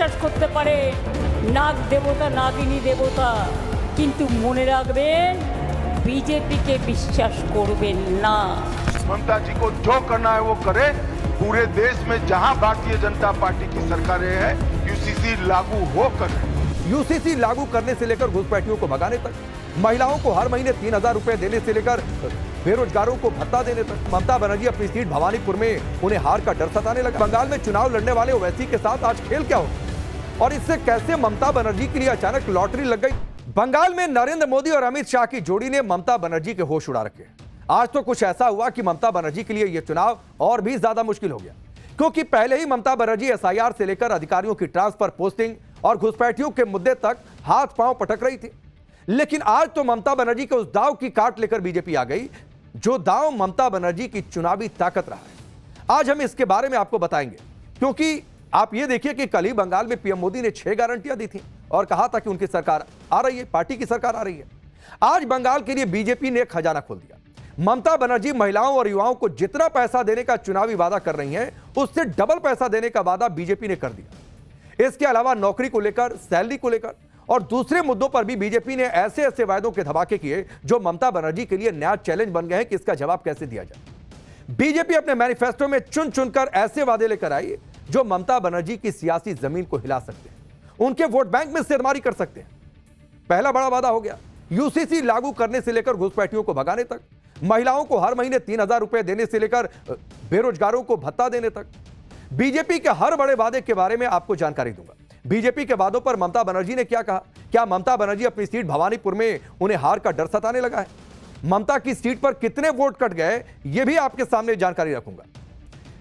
বিশ্বাস করতে পারে নাগ দেবতা নাগিনী দেবতা, কিন্তু মনে রাখবেন বিজেপিকে বিশ্বাস করবেন না। ममता जी को जो करना है वो करे। पूरे देश में जहां भारतीय जनता पार्टी की सरकारें हैं, यूसीसी लागू हो कर यूसीसी लागू करने से लेकर घुसपैठियों को भगाने तक, महिलाओं को हर महीने 3,000 रुपए देने से लेकर बेरोजगारों को भत्ता देने तक, ममता बनर्जी अपनी सीट भवानीपुर में उन्हें हार का डर सताने लगा। बंगाल में चुनाव लड़ने वाले ओवैसी के साथ आज खेल क्या हो और इससे कैसे ममता बनर्जी के लिए अचानक लॉटरी लग गई। बंगाल में नरेंद्र मोदी और अमित शाह की जोड़ी ने ममता बनर्जी के होश उड़ा रखे। आज तो कुछ ऐसा हुआ कि ममता बनर्जी के लिए यह चुनाव और भी ज्यादा मुश्किल हो गया, क्योंकि पहले ही ममता बनर्जी एसआईआर से लेकर अधिकारियों की ट्रांसफर पोस्टिंग और घुसपैठियों के मुद्दे तक हाथ पांव पटक रही थी। लेकिन आज तो ममता बनर्जी के उस दांव की काट लेकर बीजेपी आ गई, जो दांव ममता बनर्जी की चुनावी ताकत रहा है। आज हम इसके बारे में आपको बताएंगे, क्योंकि आप ये देखिए कि कल ही बंगाल में पीएम मोदी ने 6 गारंटियां दी थी और कहा था कि उनकी सरकार आ रही है, पार्टी की सरकार आ रही है। आज बंगाल के लिए बीजेपी ने खजाना खोल दिया। ममता बनर्जी महिलाओं और युवाओं को जितना पैसा देने का चुनावी वादा कर रही हैं, उससे डबल पैसा देने का वादा बीजेपी ने कर दिया। इसके अलावा नौकरी को लेकर, सैलरी को लेकर और दूसरे मुद्दों पर भी बीजेपी ने ऐसे ऐसे वायदों के धमाके किए जो ममता बनर्जी के लिए नया चैलेंज बन गए हैं कि इसका जवाब कैसे दिया जाए। बीजेपी अपने मैनिफेस्टो में चुन चुनकर ऐसे वादे लेकर आई जो ममता बनर्जी की सियासी जमीन को हिला सकते हैं, उनके वोट बैंक में सिरमारी कर सकते हैं। पहला बड़ा वादा हो गया यूसीसी लागू करने से लेकर घुसपैठियों को भगाने तक, महिलाओं को हर महीने 3,000 रुपए देने से लेकर बेरोजगारों को भत्ता देने तक। बीजेपी के हर बड़े वादे के बारे में आपको जानकारी दूंगा। बीजेपी के वादों पर ममता बनर्जी ने क्या कहा, क्या ममता बनर्जी अपनी सीट भवानीपुर में उन्हें हार का डर सताने लगा है, ममता की सीट पर कितने वोट कट गए, यह भी आपके सामने जानकारी रखूंगा।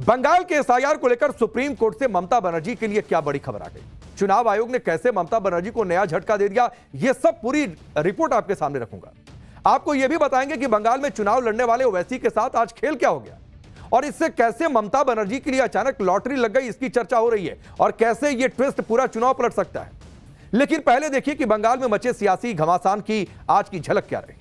बंगाल के एसआईआर को लेकर सुप्रीम कोर्ट से ममता बनर्जी के लिए क्या बड़ी खबर आ गई, चुनाव आयोग ने कैसे ममता बनर्जी को नया झटका दे दिया, यह सब पूरी रिपोर्ट आपके सामने रखूंगा। आपको यह भी बताएंगे कि बंगाल में चुनाव लड़ने वाले ओवैसी के साथ आज खेल क्या हो गया और इससे कैसे ममता बनर्जी के लिए अचानक लॉटरी लग गई, इसकी चर्चा हो रही है और कैसे यह ट्विस्ट पूरा चुनाव पलट सकता है। लेकिन पहले देखिए कि बंगाल में मचे सियासी घमासान की आज की झलक क्या रही।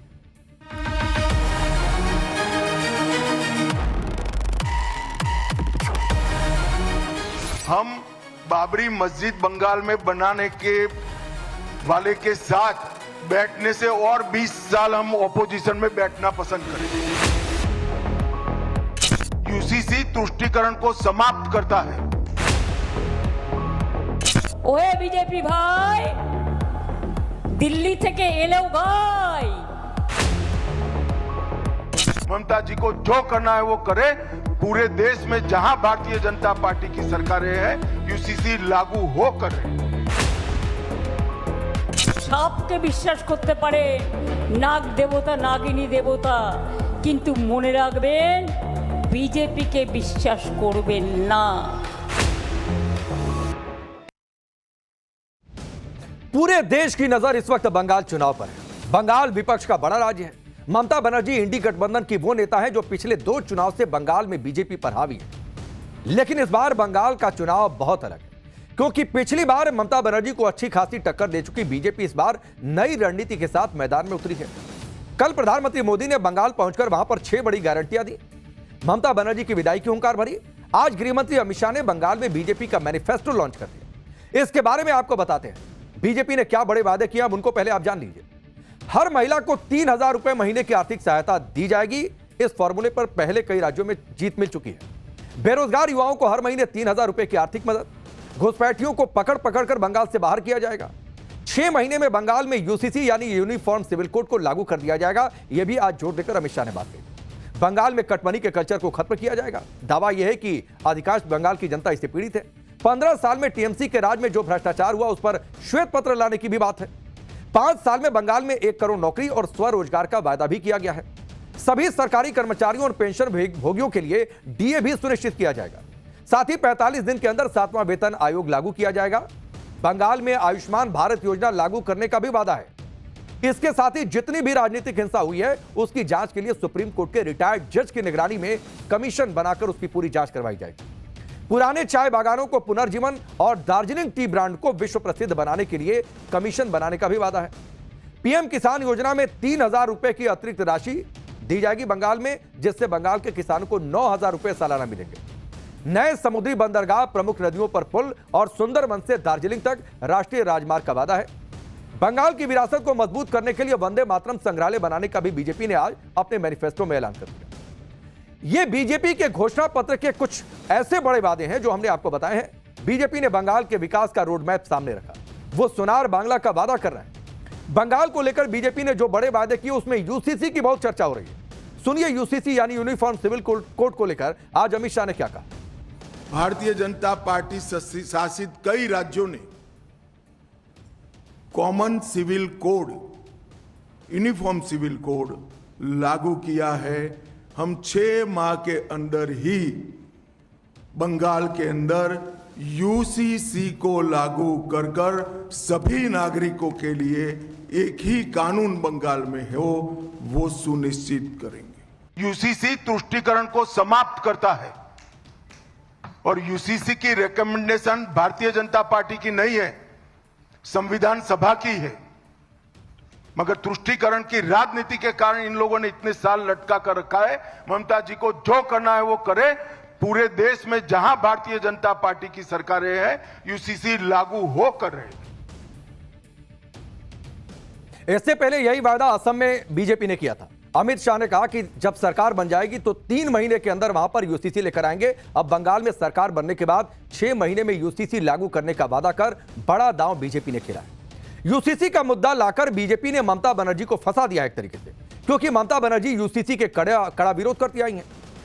हम बाबरी मस्जिद बंगाल में बनाने के वाले के साथ बैठने से और 20 साल हम ऑपोजिशन में बैठना पसंद करेंगे। यूसीसी तुष्टीकरण को समाप्त करता है। ओए बीजेपी भाई, दिल्ली থেকে এলেও ভাই, ममता जी को जो करना है वो करे। पूरे देश में जहां भारतीय जनता पार्टी की सरकारें हैं, यूसीसी लागू हो कर रही है। সাপকে বিশ্বাস করতে পারে নাগ দেবতা নাগিনী দেবতা, কিন্তু মনে রাখবেন বিজেপিকে বিশ্বাস করবেন না। पूरे देश की नजर इस वक्त बंगाल चुनाव पर है। बंगाल विपक्ष का बड़ा राज्य है। ममता बनर्जी इंडी गठबंधन की वो नेता है जो पिछले 2 चुनाव से बंगाल में बीजेपी पर हावी है। लेकिन इस बार बंगाल का चुनाव बहुत अलग है, क्योंकि पिछली बार ममता बनर्जी को अच्छी खासी टक्कर दे चुकी बीजेपी इस बार नई रणनीति के साथ मैदान में उतरी है। कल प्रधानमंत्री मोदी ने बंगाल पहुंचकर वहां पर 6 बड़ी गारंटियां दी, ममता बनर्जी की विदाई की हुंकार भरी। आज गृहमंत्री अमित शाह ने बंगाल में बीजेपी का मैनिफेस्टो लॉन्च कर दिया। इसके बारे में आपको बताते हैं बीजेपी ने क्या बड़े वादे किए, अब उनको पहले आप जान लीजिए। हर महिला को 3,000 रुपए महीने की आर्थिक सहायता दी जाएगी। इस फॉर्मूले पर पहले कई राज्यों में जीत मिल चुकी है। बेरोजगार युवाओं को हर महीने 3,000 रुपए की आर्थिक मदद, घुसपैठियों को पकड़ पकड़ कर बंगाल से बाहर किया जाएगा। 6 महीने में बंगाल में यूसीसी यानी यूनिफॉर्म सिविल कोड को लागू कर दिया जाएगा। यह भी आज जोर देकर अमित शाह ने बात कही। बंगाल में कटमनी के कल्चर को खत्म किया जाएगा। दावा यह है कि अधिकांश बंगाल की जनता इससे पीड़ित है। 15 साल में टीएमसी के राज में जो भ्रष्टाचार हुआ उस पर श्वेत पत्र लाने की भी बात है। 5 साल में बंगाल में 1 करोड़ नौकरी और स्वरोजगार का वादा भी किया गया है। सभी सरकारी कर्मचारियों और पेंशन भोगियों के लिए डीए भी सुनिश्चित किया जाएगा। साथ ही 45 दिन के अंदर 7वां वेतन आयोग लागू किया जाएगा। बंगाल में आयुष्मान भारत योजना लागू करने का भी वादा है। इसके साथ ही जितनी भी राजनीतिक हिंसा हुई है उसकी जांच के लिए सुप्रीम कोर्ट के रिटायर्ड जज की निगरानी में कमीशन बनाकर उसकी पूरी जांच करवाई जाएगी। पुराने चाय बागानों को पुनर्जीवन और दार्जिलिंग टी ब्रांड को विश्व प्रसिद्ध बनाने के लिए कमीशन बनाने का भी वादा है। पीएम किसान योजना में 3,000 रुपए की अतिरिक्त राशि दी जाएगी बंगाल में, जिससे बंगाल के किसानों को 9,000 रुपए सालाना मिलेंगे। नए समुद्री बंदरगाह, प्रमुख नदियों पर पुल और सुंदरबन से दार्जिलिंग तक राष्ट्रीय राजमार्ग का वादा है। बंगाल की विरासत को मजबूत करने के लिए वंदे मातरम संग्रहालय बनाने का भी बीजेपी ने आज अपने मैनिफेस्टो में ऐलान कर दिया। ये बीजेपी के घोषणा पत्र के कुछ ऐसे बड़े वादे हैं जो हमने आपको बताए हैं। बीजेपी ने बंगाल के विकास का रोड मैप सामने रखा। वो सोनार बांग्ला का वादा कर रहे हैं। बंगाल को लेकर बीजेपी ने जो बड़े वादे किए उसमें यूसीसी की बहुत चर्चा हो रही है। सुनिए यूसीसी यानी यूनिफॉर्म सिविल कोड को लेकर आज अमित शाह ने क्या कहा। भारतीय जनता पार्टी शासित कई राज्यों ने common civil code, uniform civil code लागू किया है। हम 6 माह के अंदर ही बंगाल के अंदर यूसीसी को लागू कर कर सभी नागरिकों के लिए एक ही कानून बंगाल में हो, वो सुनिश्चित करेंगे। यूसीसी तुष्टीकरण को समाप्त करता है और यूसीसी की रिकमेंडेशन भारतीय जनता पार्टी की नहीं है, संविधान सभा की है। मगर तुष्टीकरण की राजनीति के कारण इन लोगों ने इतने साल लटका कर रखा है। ममता जी को जो करना है वो करे। पूरे देश में जहां भारतीय जनता पार्टी की सरकारें हैं, यूसीसी लागू हो कर रहे। इससे पहले यही वादा असम में बीजेपी ने किया था। अमित शाह ने कहा कि जब सरकार बन जाएगी तो 3 महीने के अंदर वहां पर यूसीसी लेकर आएंगे। अब बंगाल में सरकार बनने के बाद 6 महीने में यूसीसी लागू करने का वादा कर बड़ा दांव बीजेपी ने खेला है। यूसीसी का मुद्दा लाकर बीजेपी ने ममता बनर्जी को फंसा दिया एक तरीके से, क्योंकि ममता बनर्जी यूसीसी के कड़ा विरोध करती आई हैं।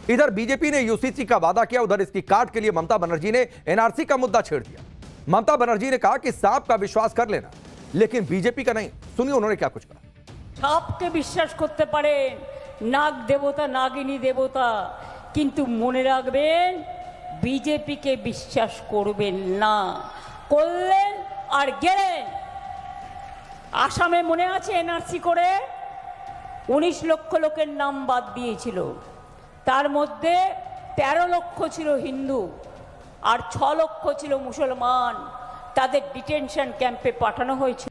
इधर बीजेपी ने यूसीसी का वादा किया, उधर इसकी काट के लिए ममता बनर्जी ने एनआरसी का मुद्दा छेड़ दिया। ममता बनर्जी ने कहा कि सांप का विश्वास कर लेना, लेकिन बीजेपी का नहीं। सुनिए उन्होंने क्या कुछ कहा। সাপকে বিশ্বাস করতে পারেন, নাগ দেবতা নাগিনী দেবতা, কিন্তু মনে রাখবেন বিজেপিকে বিশ্বাস করবেন না। করলেন আর গেলেন। আসামে মনে আছে এনআরসি করে 19 লক্ষ লোকের নাম বাদ দিয়েছিল, তার মধ্যে 13 লক্ষ ছিল হিন্দু আর 6 লক্ষ ছিল মুসলমান। তাদের ডিটেনশন ক্যাম্পে পাঠানো হয়েছিল।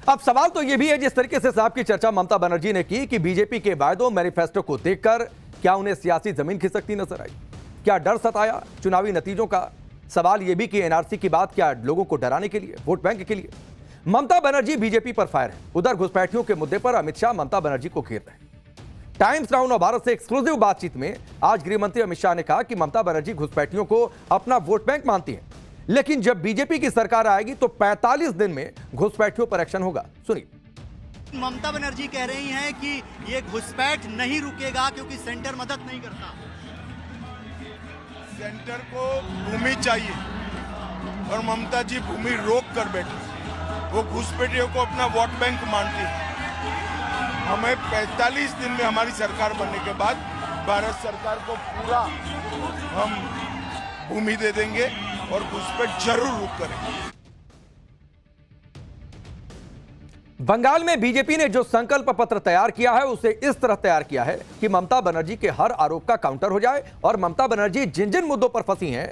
अब सवाल तो यह भी है, जिस तरीके से साहब की चर्चा ममता बनर्जी ने की कि बीजेपी के वायदों मैनिफेस्टो को देखकर क्या उन्हें सियासी जमीन खिसकती नजर आई, क्या डर सताया चुनावी नतीजों का। सवाल यह भी कि एनआरसी की बात क्या लोगों को डराने के लिए, वोट बैंक के लिए। ममता बनर्जी बीजेपी पर फायर है। उधर घुसपैठियों के मुद्दे पर अमित शाह ममता बनर्जी को घेर रहे हैं। टाइम्स नाउ और भारत से एक्सक्लूसिव बातचीत में आज गृह मंत्री अमित शाह ने कहा कि ममता बनर्जी घुसपैठियों को अपना वोट बैंक मानती है, लेकिन जब बीजेपी की सरकार आएगी तो 45 दिन में घुसपैठियों पर एक्शन होगा। सुनिए। ममता बनर्जी कह रही हैं कि ये घुसपैठ नहीं रुकेगा क्योंकि सेंटर मदद नहीं करता। सेंटर को भूमि चाहिए और ममता जी भूमि रोक कर बैठी। वो घुसपैठियों को अपना वोट बैंक मानती है। हमें 45 दिन में हमारी सरकार बनने के बाद भारत सरकार को पूरा हम भूमि दे देंगे और घुसपैठ जरूर रुक करेंगे। बंगाल में बीजेपी ने जो संकल्प पत्र तैयार किया है उसे इस तरह तैयार किया है कि ममता बनर्जी के हर आरोप का काउंटर हो जाए और ममता बनर्जी जिन जिन मुद्दों पर फंसी हैं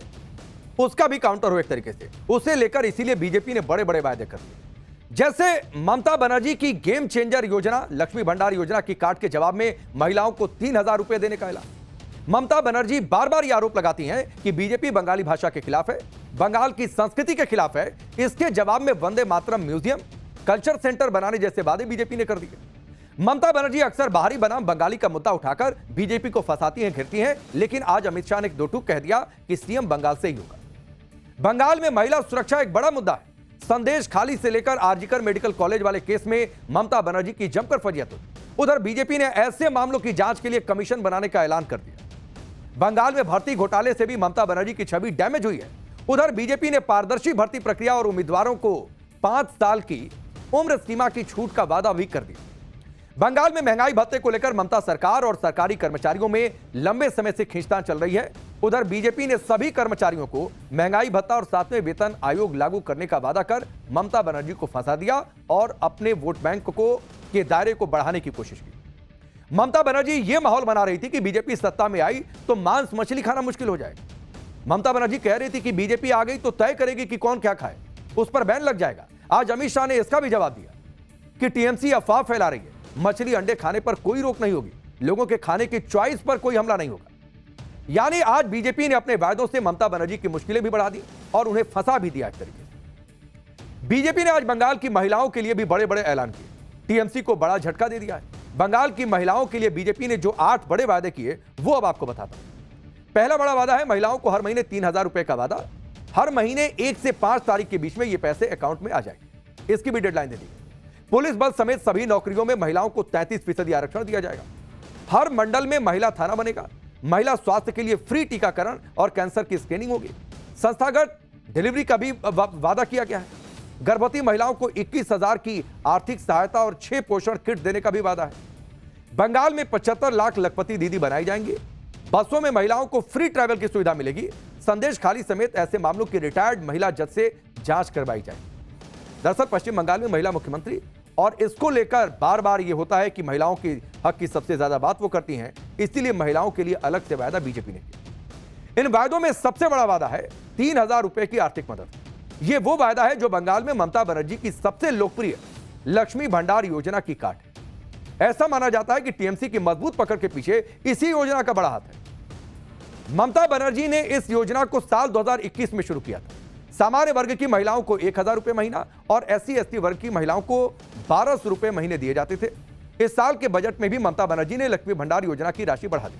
उसका भी काउंटर हो एक तरीके से। उसे लेकर इसीलिए बीजेपी ने बड़े बड़े वायदे कर दिए। जैसे ममता बनर्जी की गेम चेंजर योजना, लक्ष्मी भंडार योजना की काट के जवाब में महिलाओं को 3000 रुपए देने का ऐलान। ममता बनर्जी बार बार यह आरोप लगाती हैं कि बीजेपी बंगाली भाषा के खिलाफ है, बंगाल की संस्कृति के खिलाफ है। इसके जवाब में Vande Mataram museum, culture centre बनाने जैसे वादे बीजेपी ने कर दिए। ममता बनर्जी अक्सर बाहरी बनाम बंगाली का मुद्दा उठाकर बीजेपी को फंसाती हैं, घेरती हैं, लेकिन आज अमित शाह ने 2 टूक कह दिया कि सीएम बंगाल से ही होगा। बंगाल में महिला सुरक्षा एक बड़ा मुद्दा है। संदेश खाली से लेकर आरजीकर मेडिकल कॉलेज वाले केस में ममता बनर्जी की जमकर फजीहत हुई। उधर बीजेपी ने ऐसे मामलों की जांच के लिए कमीशन बनाने का ऐलान कर दिया। बंगाल में भर्ती घोटाले से भी ममता बनर्जी की छवि डैमेज हुई है। उधर बीजेपी ने पारदर्शी भर्ती प्रक्रिया और उम्मीदवारों को 5 साल की उम्र सीमा की छूट का वादा भी कर दिया। बंगाल में महंगाई भत्ते को लेकर ममता सरकार और सरकारी कर्मचारियों में लंबे समय से खींचतान चल रही है। उधर बीजेपी ने सभी कर्मचारियों को महंगाई भत्ता और 7वें वेतन आयोग लागू करने का वादा कर ममता बनर्जी को फंसा दिया और अपने वोट बैंक के दायरे को बढ़ाने की कोशिश की। ममता बनर्जी यह माहौल बना रही थी कि बीजेपी सत्ता में आई तो मांस मछली खाना मुश्किल हो जाएगा। ममता बनर्जी कह रही थी कि बीजेपी आ गई तो तय करेगी कि कौन क्या खाए, उस पर बैन लग जाएगा। आज अमित शाह ने इसका भी जवाब दिया कि टीएमसी अफवाह फैला रही है, मछली अंडे खाने पर कोई रोक नहीं होगी, लोगों के खाने की चॉइस पर कोई हमला नहीं होगा। यानी आज बीजेपी ने अपने वायदों से ममता बनर्जी की मुश्किलें भी बढ़ा दी और उन्हें फंसा भी दिया एक तरीके से। बीजेपी ने आज बंगाल की महिलाओं के लिए भी बड़े बड़े ऐलान किए, टीएमसी को बड़ा झटका दे दिया है। बंगाल की महिलाओं के लिए बीजेपी ने जो 8 बड़े वादे किए वो अब आपको बताता हूं। पहला बड़ा वादा है महिलाओं को हर महीने 3,000 रुपए का वादा, हर महीने 1 से 5 तारीख के बीच में ये पैसे अकाउंट में आ जाएंगे। इसकी भी डेडलाइन दे दी। पुलिस बल समेत सभी नौकरियों में महिलाओं को 33% आरक्षण दिया जाएगा। हर मंडल में महिला थाना बनेगा। महिला स्वास्थ्य के लिए फ्री टीकाकरण और कैंसर की स्क्रीनिंग होगी। संस्थागत डिलीवरी का भी वादा किया गया है। गर्भवती महिलाओं को 21,000 की आर्थिक सहायता और 6 पोषण किट देने का भी वादा है। बंगाल में 75 लाख लखपति दीदी बनाई जाएंगी। बसों में महिलाओं को फ्री ट्रैवल की सुविधा मिलेगी। संदेश खाली समेत ऐसे मामलों की रिटायर्ड महिला जज से जांच करवाई जाएगी। दरअसल पश्चिम बंगाल में महिला मुख्यमंत्री और इसको लेकर बार बार यह होता है कि महिलाओं के हक की सबसे ज्यादा बात वो करती हैं, इसीलिए महिलाओं के लिए अलग से वादा बीजेपी ने किया। इन वायदों में सबसे बड़ा वादा है 3,000 रुपए की आर्थिक मदद। यह वो वादा है जो बंगाल में ममता बनर्जी की सबसे लोकप्रिय लक्ष्मी भंडार योजना की काट है। ऐसा माना जाता है कि टीएमसी की मजबूत पकड़ के पीछे इसी योजना का बड़ा हाथ है। ममता बनर्जी ने इस योजना को साल 2021 में शुरू किया था। सामान्य वर्ग की महिलाओं को 1,000 रुपए महीना और SC/ST वर्ग की महिलाओं को 1,200 रुपए महीने दिए जाते थे। इस साल के बजट में भी ममता बनर्जी ने लक्ष्मी भंडार योजना की राशि बढ़ा दी।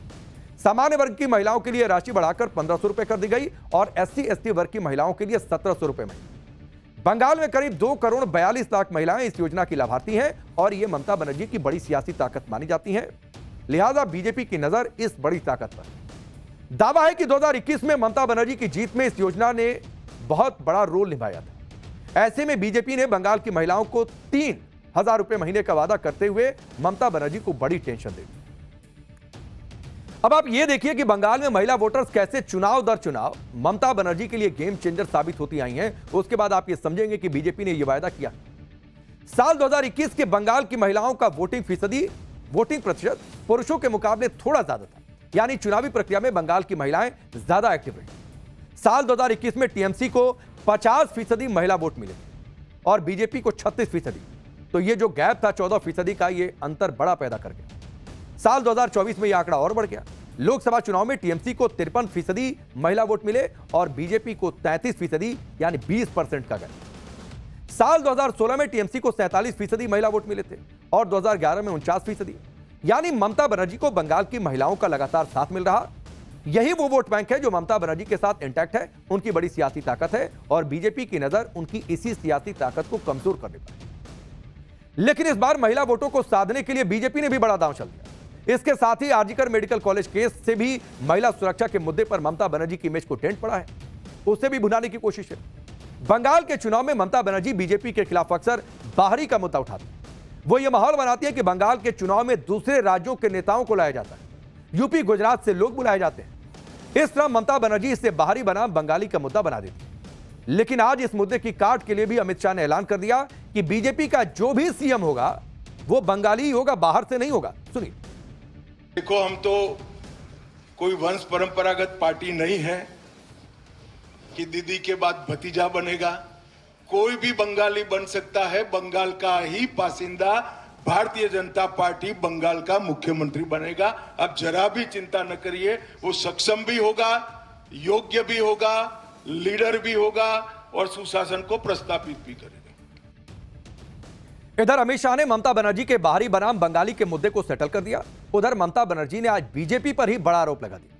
सामान्य वर्ग की महिलाओं के लिए राशि बढ़ाकर 1,500 रुपए कर दी गई और SC/ST वर्ग की महिलाओं के लिए 1,700 रुपए महीने। बंगाल में करीब 2 करोड़ 42 लाख महिलाएं इस योजना की लाभार्थी हैं और ये ममता बनर्जी की बड़ी सियासी ताकत मानी जाती हैं। लिहाजा बीजेपी की नजर इस बड़ी ताकत पर। दावा है कि 2021 में ममता बनर्जी की जीत में इस योजना ने बहुत बड़ा रोल निभाया था। ऐसे में बीजेपी ने बंगाल की महिलाओं को 3,000 रुपए महीने का वादा करते हुए ममता बनर्जी को बड़ी टेंशन दे दी। अब आप यह देखिए कि बंगाल में महिला वोटर्स कैसे चुनाव दर चुनाव ममता बनर्जी के लिए गेम चेंजर साबित होती आई हैं। उसके बाद आप ये समझेंगे कि बीजेपी ने यह वादा किया। साल 2021 के बंगाल की महिलाओं का वोटिंग प्रतिशत पुरुषों के मुकाबले थोड़ा ज्यादा था, यानी चुनावी प्रक्रिया में बंगाल की महिलाएं ज्यादा एक्टिव रही। साल 2021 में टीएमसी को 50% महिला वोट मिले और बीजेपी को 36%। तो ये जो गैप था 14% का, ये अंतर बड़ा पैदा कर गया। साल 2024 में यह आंकड़ा और बढ़ गया। लोकसभा चुनाव में टीएमसी को 53% महिला वोट मिले और बीजेपी को 33%, यानी 20% का गैप। साल 2016 में टीएमसी को 47% महिला वोट मिले थे और 2011 में 49%, यानी ममता बनर्जी को बंगाल की महिलाओं का लगातार साथ मिल रहा। यही वो वोट बैंक है जो ममता बनर्जी के साथ इंटैक्ट है, उनकी बड़ी सियासी ताकत है और बीजेपी की नजर उनकी इसी सियासी ताकत को कमजोर करने पर। लेकिन इस बार महिला वोटों को साधने के लिए बीजेपी ने भी बड़ा दांव चल दिया। इसके साथ ही आरजीकर मेडिकल कॉलेज केस से भी महिला सुरक्षा के मुद्दे पर ममता बनर्जी की इमेज को डेंट पड़ा है, उसे भी भुनाने की कोशिश है। बंगाल के चुनाव में ममता बनर्जी बीजेपी के खिलाफ अक्सर बाहरी का मुद्दा उठाती है। वो ये माहौल बनाती है कि बंगाल के चुनाव में दूसरे राज्यों के नेताओं को लाया जाता है, यूपी गुजरात से लोग बुलाए जाते हैं। इस तरह ममता बनर्जी इसे बाहरी बनाम बंगाली का मुद्दा बना देती है। लेकिन आज इस मुद्दे की काट के लिए भी अमित शाह ने ऐलान कर दिया कि बीजेपी का जो भी सीएम होगा वो बंगाली ही होगा, बाहर से नहीं होगा। सुनिए। देखो, हम तो कोई वंश परंपरागत पार्टी नहीं है कि दीदी के बाद भतीजा बनेगा। कोई भी बंगाली बन सकता है। बंगाल का ही बासिंदा भारतीय जनता पार्टी बंगाल का मुख्यमंत्री बनेगा। अब जरा भी चिंता न करिए, वो सक्षम भी होगा, योग्य भी होगा, लीडर भी होगा और सुशासन को प्रस्तावित भी करेगा। इधर अमित शाह ने ममता बनर्जी के बाहरी बनाम बंगाली के मुद्दे को सेटल कर दिया। उधर ममता बनर्जी ने आज बीजेपी पर ही बड़ा आरोप लगा दिया।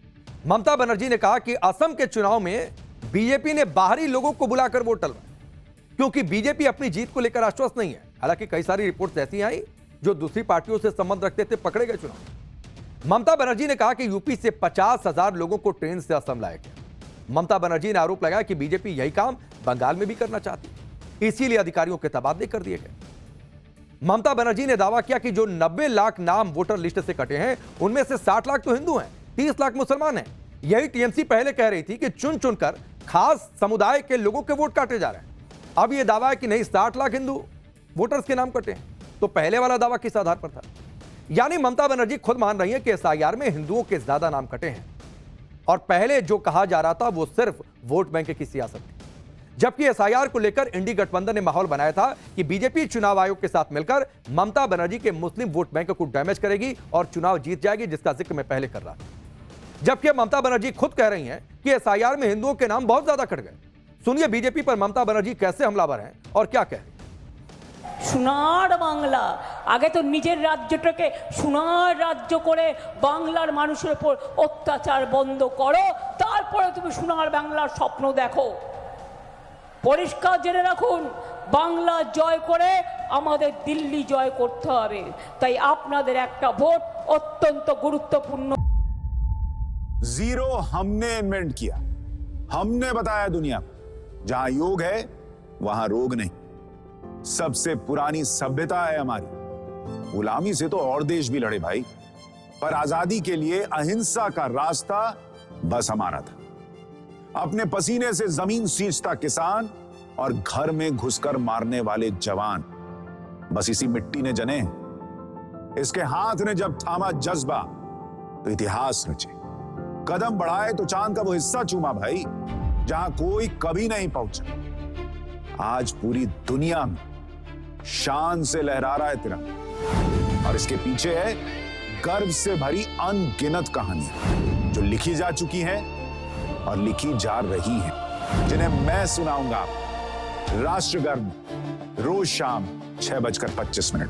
ममता बनर्जी ने कहा कि असम के चुनाव में बीजेपी ने बाहरी लोगों को बुलाकर वोट डलवाया क्योंकि बीजेपी अपनी जीत को लेकर आश्वस्त नहीं है। हालांकि कई सारी रिपोर्ट्स ऐसी आई जो दूसरी पार्टियों से संबंध रखते थे, पकड़े गए चुनाव। ममता बनर्जी ने कहा कि यूपी से 50,000 लोगों को ट्रेन से असम लाया गया। ममता बनर्जी ने आरोप लगाया कि बीजेपी यही काम बंगाल में भी करना चाहती, इसीलिए अधिकारियों के तबादले कर दिए गए। ममता बनर्जी ने दावा किया कि जो 90 लाख नाम वोटर लिस्ट से कटे हैं उनमें से 60 लाख तो हिंदू हैं, 30 लाख मुसलमान हैं। यही टीएमसी पहले कह रही थी कि चुन चुनकर खास समुदाय के लोगों के वोट काटे जा रहे हैं। अब यह दावा है कि नहीं, 60 लाख हिंदू वोटर्स के नाम कटे हैं। तो पहले वाला दावा किस आधार पर था? यानी ममता बनर्जी खुद मान रही है कि एसआईआर में हिंदुओं के ज्यादा नाम कटे हैं और पहले जो कहा जा रहा था वो सिर्फ वोट बैंक की सियासत थी। जबकि एसआईआर को लेकर इंडी गठबंधन ने माहौल बनाया था कि बीजेपी चुनाव आयोग के साथ मिलकर ममता बनर्जी के मुस्लिम वोट बैंक को डैमेज करेगी और चुनाव जीत जाएगी, जिसका जिक्र मैं पहले कर रहा था। जबकि ममता बनर्जी खुद कह रही हैं कि एसआईआर में हिंदुओं के नाम बहुत ज्यादा कट गए। सुनिए बीजेपी पर ममता बनर्जी कैसे हमलावर हैं और क्या कह रही हैं। সোনার বাংলা আগে তো নিজের রাজ্যটাকে সোনার রাজ্য করে বাংলার মানুষের উপর অত্যাচার বন্ধ করো, তারপরে তুমি সোনার বাংলার স্বপ্ন দেখো। পরিষ্কার জেনে রাখুন, বাংলা জয় করে আমাদের দিল্লি জয় করতে হবে। তাই আপনাদের একটা ভোট অত্যন্ত গুরুত্বপূর্ণ। जीरो हमने इन्वेंट किया, हमने बताया दुनिया को जहां योग है वहां रोग नहीं। सबसे पुरानी सभ्यता है हमारी। गुलामी से तो और देश भी लड़े भाई, पर आजादी के लिए अहिंसा का रास्ता बस हमारा था। अपने पसीने से जमीन सींचता किसान और घर में घुसकर मारने वाले जवान, बस इसी मिट्टी ने जने हैं। इसके हाथ ने जब थामा जज्बा तो इतिहास रचे। कदम बढ़ाए तो चांद का वो हिस्सा चूमा भाई जहां कोई कभी नहीं पहुंचा। आज पूरी दुनिया में शान से लहरा रहा है तिरंगा, और इसके पीछे है गर्व से भरी अनगिनत कहानियां जो लिखी जा चुकी हैं और लिखी जा रही हैं, जिन्हें मैं सुनाऊंगा राष्ट्रगर्व रोज शाम 6:25 पर।